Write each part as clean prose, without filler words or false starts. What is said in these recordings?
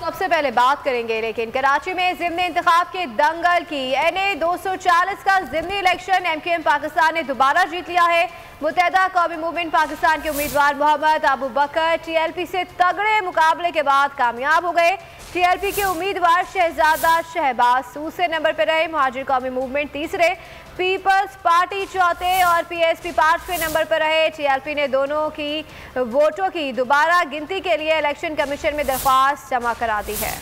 सबसे पहले बात करेंगे लेकिन कराची में ज़िमनी इंतखाब के दंगल की। NA 240 का ज़िमनी इलेक्शन MQM पाकिस्तान ने दोबारा जीत लिया है। मुत्तहिदा कौमी मूवमेंट पाकिस्तान के उम्मीदवार मोहम्मद अबू बकर TLP से तगड़े मुकाबले के बाद कामयाब हो गए। TLP के उम्मीदवार शहजादा शहबाज दूसरे नंबर पर रहे, मुहाजिर कौमी मूवमेंट तीसरे, पीपल्स पार्टी चौथे और PSP पांचवें नंबर पर रहे। TLP ने दोनों की वोटों की दोबारा गिनती के लिए इलेक्शन कमीशन में दरख्वास्त जमा करा दी है।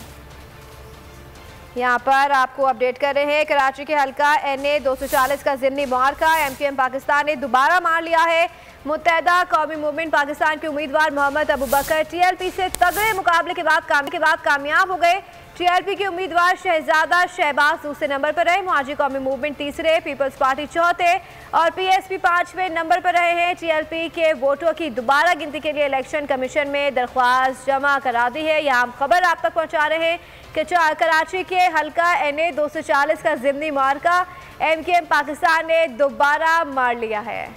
यहाँ पर आपको अपडेट कर रहे हैं, कराची के हल्का NA 240 का ज़िमनी मुआरका MQM पाकिस्तान ने दोबारा मार लिया है। मुत्तहिदा कौमी मूवमेंट पाकिस्तान के उम्मीदवार मोहम्मद अबू बकर TLP से तगड़े मुकाबले के बाद कामयाब हो गए। TLP के उम्मीदवार शहजादा शहबाज दूसरे नंबर पर रहे, मुहाजिर कौमी मूवमेंट तीसरे, पीपल्स पार्टी चौथे और PSP पांचवें नंबर पर रहे हैं। TLP के वोटों की दोबारा गिनती के लिए इलेक्शन कमीशन में दरख्वास्त जमा करा दी है। यहाँ हम खबर आप तक पहुँचा रहे हैं कि कराची के हल्का NA 240 का ज़िमनी मुआरका MQM पाकिस्तान ने दोबारा मार लिया है।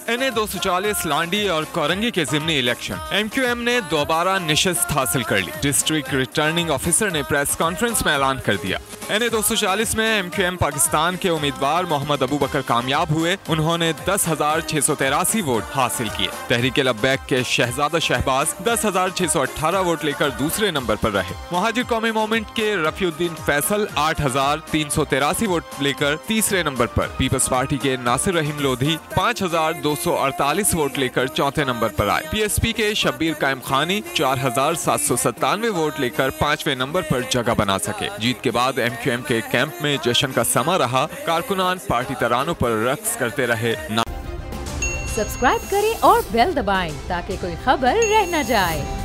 NA 240 लांडी और कोरंगी के ज़िमनी इलेक्शन MQM ने दोबारा निशस्त हासिल कर ली। डिस्ट्रिक्ट रिटर्निंग ऑफिसर ने प्रेस कॉन्फ्रेंस में ऐलान कर दिया। NA 240 में MQM पाकिस्तान के उम्मीदवार मोहम्मद अबू बकर कामयाब हुए। उन्होंने 10,683 वोट हासिल किए। तहरीक लब्बैक के शहजादा शहबाज 10,618 वोट लेकर दूसरे नंबर पर रहे। मुहाजिर कौमी मूवमेंट के रफीउद्दीन फैसल 8,383 वोट लेकर तीसरे नंबर पर। पीपल्स पार्टी के नासिर रहीम लोधी 5,248 वोट लेकर चौथे नंबर पर आए। PSP के शब्बीर कायम खानी 4,797 वोट लेकर पांचवें नंबर पर जगह बना सके। जीत के बाद MQM के कैंप में जश्न का समा रहा। कारकुनान पार्टी तरानों पर रक्स करते रहे। सब्सक्राइब करें और बेल दबाएं ताकि कोई खबर रह न जाए।